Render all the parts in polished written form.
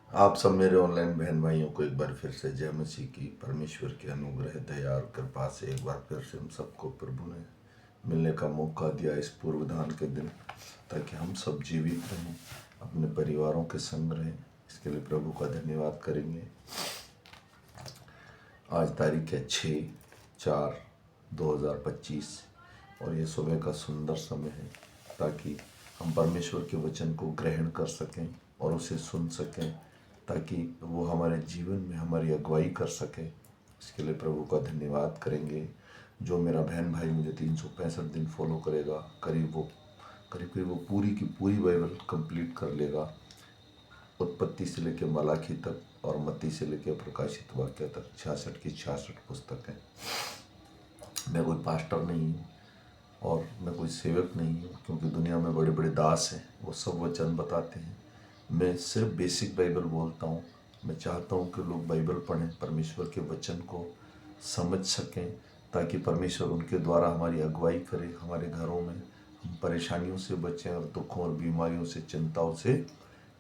आप सब मेरे ऑनलाइन बहन भाइयों को एक बार फिर से जय मसीह की। परमेश्वर के अनुग्रह दया और कृपा से एक बार फिर से हम सबको प्रभु ने मिलने का मौका दिया इस पूर्वधान के दिन, ताकि हम सब जीवित रहें, अपने परिवारों के संग रहें। इसके लिए प्रभु का धन्यवाद करेंगे। आज तारीख है 6/4/2025 और ये सुबह का सुंदर समय है, ताकि हम परमेश्वर के वचन को ग्रहण कर सकें और उसे सुन सकें, ताकि वो हमारे जीवन में हमारी अगुवाई कर सके। इसके लिए प्रभु का धन्यवाद करेंगे। जो मेरा बहन भाई मुझे 365 दिन फॉलो करेगा, करीब करीब वो पूरी की पूरी बाइबल कंप्लीट कर लेगा, उत्पत्ति से लेकर मलाखी तक और मत्ती से लेकर प्रकाशित वाक्य तक 66 की 66 पुस्तक है। मैं कोई पास्टर नहीं हूँ और मैं कोई सेवक नहीं हूँ, क्योंकि दुनिया में बड़े बड़े दास हैं, वो सब वचन बताते हैं। मैं सिर्फ बेसिक बाइबल बोलता हूँ। मैं चाहता हूँ कि लोग बाइबल पढ़ें, परमेश्वर के वचन को समझ सकें, ताकि परमेश्वर उनके द्वारा हमारी अगुवाई करे। हमारे घरों में हम परेशानियों से बचें और दुखों और बीमारियों से, चिंताओं से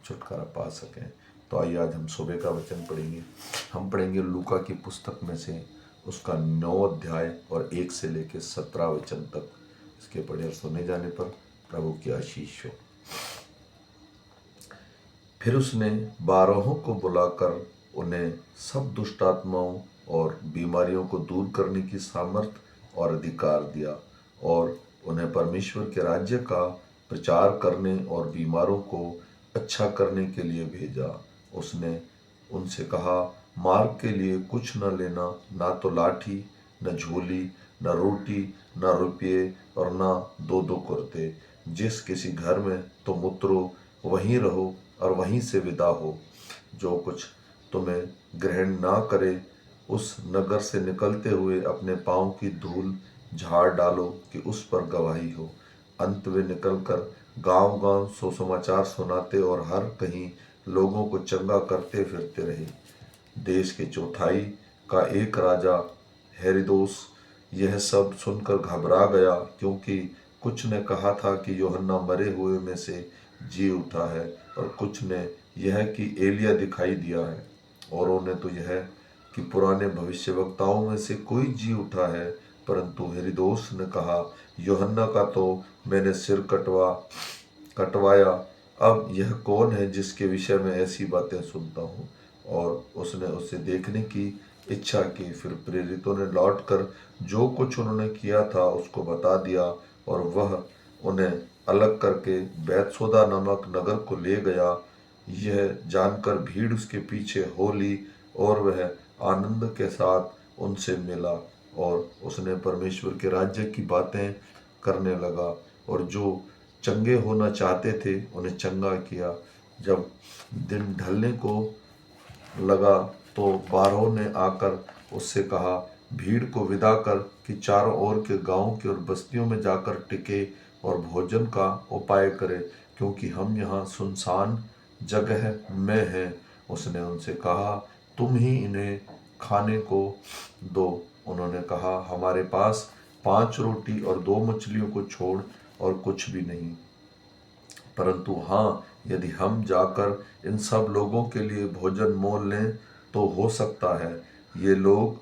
छुटकारा पा सकें। तो आइए आज हम सुबह का वचन पढ़ेंगे। हम पढ़ेंगे लूका की पुस्तक में से उसका 9 अध्याय और 1 से लेकर 17 वचन तक। इसके पढ़े और सुने जाने पर प्रभु की आशीष हो। फिर उसने 12 को बुलाकर उन्हें सब दुष्ट आत्माओं और बीमारियों को दूर करने की सामर्थ और अधिकार दिया, और उन्हें परमेश्वर के राज्य का प्रचार करने और बीमारों को अच्छा करने के लिए भेजा। उसने उनसे कहा, मार्ग के लिए कुछ न लेना, ना तो लाठी, न झोली, न रोटी, न रुपये और न दो दो कुर्ते। जिस किसी घर में तुम उतरो, वहीं रहो और वहीं से विदा हो। जो कुछ तुम्हें ग्रहण ना करे, उस नगर से निकलते हुए अपने पाँव की धूल झाड़ डालो कि उस पर गवाही हो। अंत में निकलकर गांव गांव सुसमाचार सुनाते और हर कहीं लोगों को चंगा करते फिरते रहे। देश के चौथाई का एक राजा हेरोदेस यह सब सुनकर घबरा गया, क्योंकि कुछ ने कहा था कि यूहन्ना मरे हुए में से जी उठा है, और कुछ ने यह कि एलिया दिखाई दिया है, औरों ने तो यह कि पुराने भविष्यवक्ताओं में से कोई जी उठा है। परंतु हेरोदेस ने कहा, यूहन्ना का तो मैंने सिर कटवाया। अब यह कौन है जिसके विषय में ऐसी बातें सुनता हूँ? और उसने उसे देखने की इच्छा की। फिर प्रेरितों ने लौटकर जो कुछ उन्होंने किया था उसको बता दिया, और वह उन्हें अलग करके बैतसोदा नामक नगर को ले गया। यह जानकर भीड़ उसके पीछे हो ली, और वह आनंद के साथ उनसे मिला, और उसने परमेश्वर के राज्य की बातें करने लगा, और जो चंगे होना चाहते थे उन्हें चंगा किया। जब दिन ढलने को लगा तो 12 ने आकर उससे कहा, भीड़ को विदा कर कि चारों ओर के गांवों की और बस्तियों में जाकर टिके और भोजन का उपाय करें, क्योंकि हम यहाँ सुनसान जगह में हैं। उसने उनसे कहा, तुम ही इन्हें खाने को दो। उन्होंने कहा, हमारे पास 5 रोटी और 2 मछलियों को छोड़ और कुछ भी नहीं, परंतु हाँ, यदि हम जाकर इन सब लोगों के लिए भोजन मोल लें तो हो सकता है। ये लोग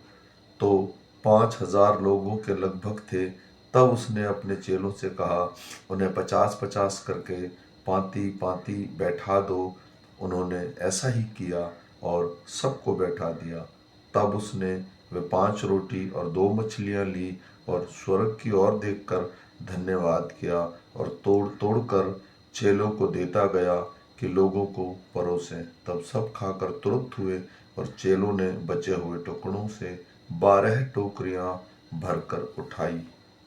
तो 5,000 लोगों के लगभग थे। तब उसने अपने चेलों से कहा, उन्हें 50-50 करके पाँति पाँति बैठा दो। उन्होंने ऐसा ही किया और सबको बैठा दिया। तब उसने वे 5 रोटी और 2 मछलियाँ ली, और स्वर्ग की ओर देखकर धन्यवाद किया, और तोड़ तोड़ कर चेलों को देता गया कि लोगों को परोसें। तब सब खाकर तृप्त हुए, और चेलों ने बचे हुए टुकड़ों से 12 टोकरियां भरकर उठाई।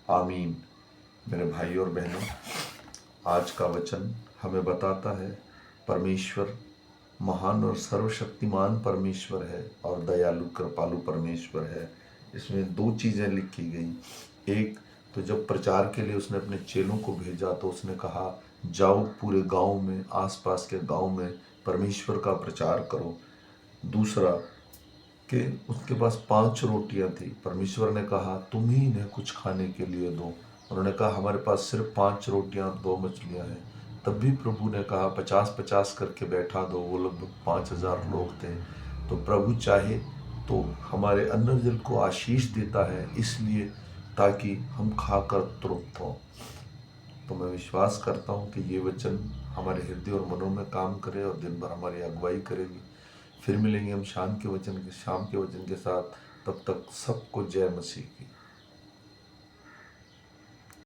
आमीन। मेरे भाई और बहनों, आज का वचन हमें बताता है परमेश्वर महान और सर्वशक्तिमान परमेश्वर है और दयालु कृपालु परमेश्वर है। इसमें 2 चीज़ें लिखी गई। एक तो जब प्रचार के लिए उसने अपने चेलों को भेजा तो उसने कहा, जाओ पूरे गांव में, आसपास के गांव में परमेश्वर का प्रचार करो। दूसरा कि उसके पास 5 रोटियां थी। परमेश्वर ने कहा, तुम ही इन्हें कुछ खाने के लिए दो। उन्होंने कहा, हमारे पास सिर्फ 5 रोटियां 2 मछलियां हैं। तब भी प्रभु ने कहा 50-50 करके बैठा दो, वो लगभग 5,000 लोग थे। तो प्रभु चाहे तो हमारे अन्न जल को आशीष देता है, इसलिए ताकि हम खाकर तृप्त हों। तो मैं विश्वास करता हूँ कि ये वचन हमारे हृदय और मनों में काम करे और दिन भर हमारी अगुवाई करेगी। फिर मिलेंगे हम शाम के वचन के साथ। तब तक सबको जय मसीह की।